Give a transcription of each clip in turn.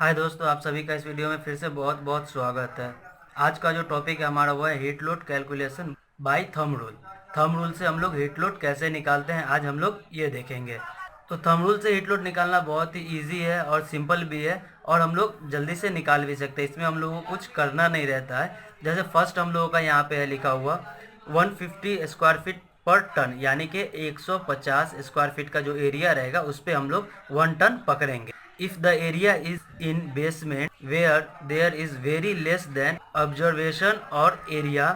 हाय दोस्तों, आप सभी का इस वीडियो में फिर से बहुत बहुत स्वागत है। आज का जो टॉपिक है हमारा वो है heat load calculation bye thumb rule. Thumb rule से हम लोग हीट लोड कैसे निकालते हैं, आज हम लोग ये देखेंगे। तो थंब रूल से हीट लोड निकालना बहुत ही इजी है और सिंपल भी है, और हम लोग जल्दी से निकाल भी सकते हैं। इसमें हम लोगों को कुछ करना नहीं रहता है। जैसे फर्स्ट हम लोगों का यहाँ पे है लिखा हुआ 150 स्क्वायर फीट पर टन, यानी कि 150 स्क्वायर फीट का जो एरिया रहेगा उस पर हम लोग 1 टन पकड़ेंगे। If the area is in basement where there is very less than observation or area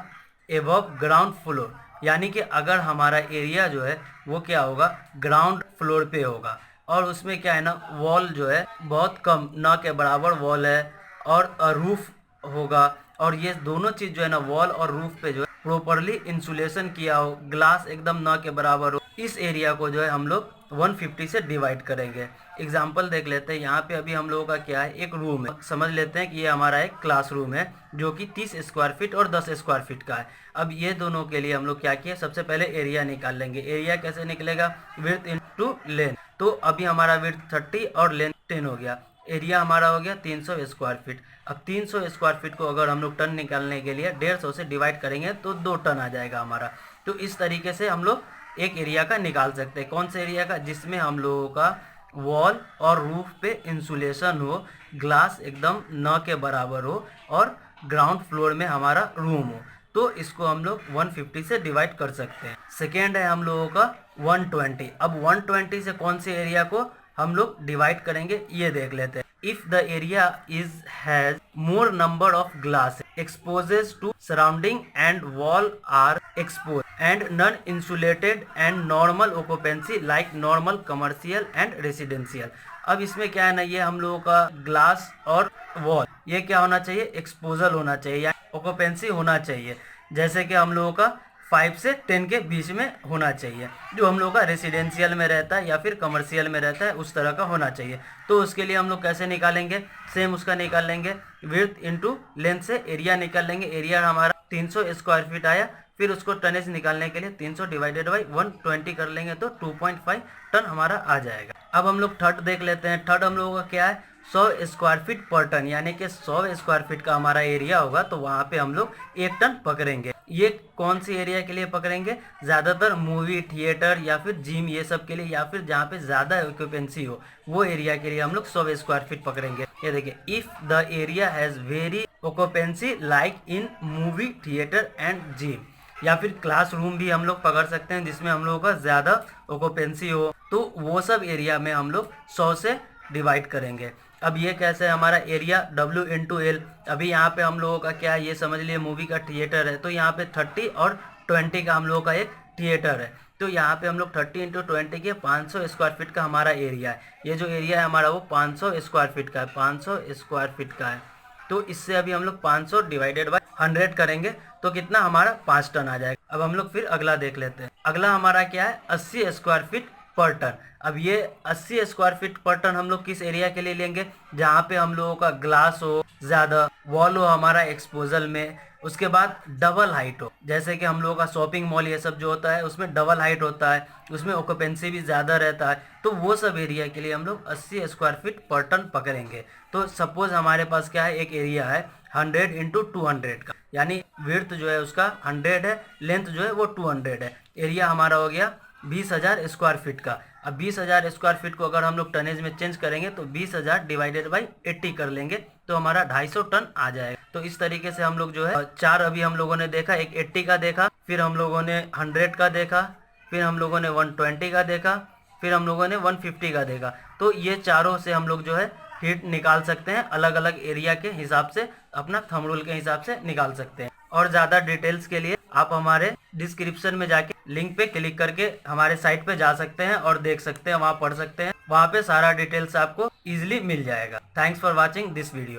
above ground floor, यानी कि अगर हमारा एरिया जो है वो क्या होगा, ग्राउंड फ्लोर पे होगा, और उसमें क्या है ना, वॉल जो है बहुत कम ना के बराबर वॉल है, और रूफ होगा, और ये दोनों चीज़ जो है ना, वॉल और रूफ पे जो है प्रॉपरली इंसुलेशन किया हो, ग्लास एकदम ना के बराबर हो, इस एरिया को जो है हम लोग 150 से डिवाइड करेंगे। एग्जाम्पल देख लेते हैं। यहाँ पे अभी हम लोगों का क्या है, एक रूम है। समझ लेते हैं कि ये हमारा एक क्लासरूम है जो कि 30 स्क्वायर फीट और 10 स्क्वायर फीट का है। अब ये दोनों के लिए हम लोग क्या किए, सबसे पहले एरिया निकाल लेंगे। एरिया कैसे निकलेगा, विड्थ इनटू लेंथ। तो अभी हमारा विड्थ 30 और लेंथ 10 हो गया। एरिया हमारा हो गया 300 स्क्वायर फीट। अब 300 स्क्वायर फीट को अगर हम लोग टन निकालने के लिए 150 से डिवाइड करेंगे तो 2 टन आ जाएगा हमारा। तो इस तरीके से हम लोग एक एरिया का निकाल सकते हैं। कौन से एरिया का, जिसमें हम लोगों का वॉल और रूफ पे इंसुलेशन हो, ग्लास एकदम न के बराबर हो, और ग्राउंड फ्लोर में हमारा रूम हो, तो इसको हम लोग 150 से डिवाइड कर सकते हैं। सेकेंड है हम लोगों का 120। अब 120 से कौन से एरिया को हम लोग डिवाइड करेंगे ये देख लेते हैं। If the area is has more number of glass exposes to surrounding and wall are expose and non insulated and normal occupancy like normal commercial and residential. अब इसमें क्या है ना, ये हम लोगों का ग्लास और वॉल ये क्या होना चाहिए, एक्सपोजल होना चाहिए या ऑक्यूपेंसी होना चाहिए। जैसे कि हम लोगों का 5 से 10 के बीच में होना चाहिए, जो हम लोग का रेसिडेंशियल में रहता है या फिर कमर्शियल में रहता है, उस तरह का होना चाहिए। तो उसके लिए हम लोग कैसे निकालेंगे, सेम उसका निकाल लेंगे। विड्थ इनटू लेंथ से एरिया निकाल लेंगे। एरिया हमारा 300 स्क्वायर फीट आया, फिर उसको टनेज निकालने के लिए 300 डिवाइडेड बाई 120 कर लेंगे तो 2.5 टन हमारा आ जाएगा। अब हम लोग थर्ड देख लेते हैं। थर्ड हम लोगों का क्या है, 100 स्क्वायर फीट पर टन, यानी कि 100 स्क्वायर फीट का हमारा एरिया होगा तो वहाँ पे हम लोग 1 टन पकड़ेंगे। ये कौन सी एरिया के लिए पकड़ेंगे, ज़्यादातर मूवी थिएटर या फिर जिम ये सब के लिए, या फिर जहाँ पे ज़्यादा ऑक्यूपेंसी हो वो एरिया के लिए हम लोग 100 स्क्वायर फीट पकड़ेंगे। ये देखिए, if the area has very occupancy like in movie theatre and gym, या फिर क्लासरूम भी हम लोग पकड़ सकते हैं जिसमें हम लोगों का ज़्यादा ऑक्यूपेंसी हो, तो वो सब एरिया में हम लोग 100 से डिवाइड करेंगे। अब ये कैसे है, हमारा एरिया W इंटू एल। अभी यहाँ पे हम लोगों का क्या है, ये समझ लिए मूवी का थिएटर है, तो यहाँ पे 30 और 20 का हम लोगों का एक थिएटर है। तो यहाँ पे हम लोग 30 इंटू 20 के 500 स्क्वायर फीट का हमारा एरिया है। ये जो एरिया है हमारा वो 500 स्क्वायर फीट का है, 500 स्क्वायर फीट का है। तो इससे अभी हम लोग 500 डिवाइडेड बाय 100 करेंगे तो कितना हमारा 5 टन आ जाएगा। अब हम लोग फिर अगला देख लेते हैं। अगला हमारा क्या है, 80 स्क्वायर फीट पर टन। अब ये 80 स्क्वायर फीट पर टन हम लोग किस एरिया के लिए लेंगे, जहाँ पे हम लोगों का ग्लास हो ज़्यादा, वॉल हो हमारा एक्सपोजल में, उसके बाद डबल हाइट हो। जैसे कि हम लोगों का शॉपिंग मॉल ये सब जो होता है उसमें डबल हाइट होता है, उसमें ऑक्यूपेंसी भी ज़्यादा रहता है, तो वो सब एरिया के लिए हम लोग 80 स्क्वायर फीट पर टन पकड़ेंगे। तो सपोज हमारे पास क्या है, एक एरिया है 100 इंटू 200 का, यानी विड्थ जो है उसका 100 है, लेंथ जो है वो 200 है। एरिया हमारा हो गया 20,000 स्क्वायर फीट का। अब 20,000 स्क्वायर फीट को अगर हम लोग टनेज में चेंज करेंगे तो 20,000 डिवाइडेड बाई 80 कर लेंगे तो हमारा 250 टन आ जाएगा। तो इस तरीके से हम लोग जो है चार अभी हम लोगों ने देखा, एक 80 का देखा, फिर हम लोगों ने 100 का देखा, फिर हम लोगों ने 120 का देखा, फिर हम लोगों ने 150 का देखा। तो ये चारों से हम लोग जो है हीट निकाल सकते हैं, अलग अलग एरिया के हिसाब से, अपना थंब रूल के हिसाब से निकाल सकते हैं। और ज़्यादा डिटेल्स के लिए आप हमारे डिस्क्रिप्शन में जाके लिंक पे क्लिक करके हमारे साइट पे जा सकते हैं और देख सकते हैं, वहाँ पढ़ सकते हैं, वहाँ पे सारा डिटेल्स आपको इजीली मिल जाएगा। Thanks for watching this video.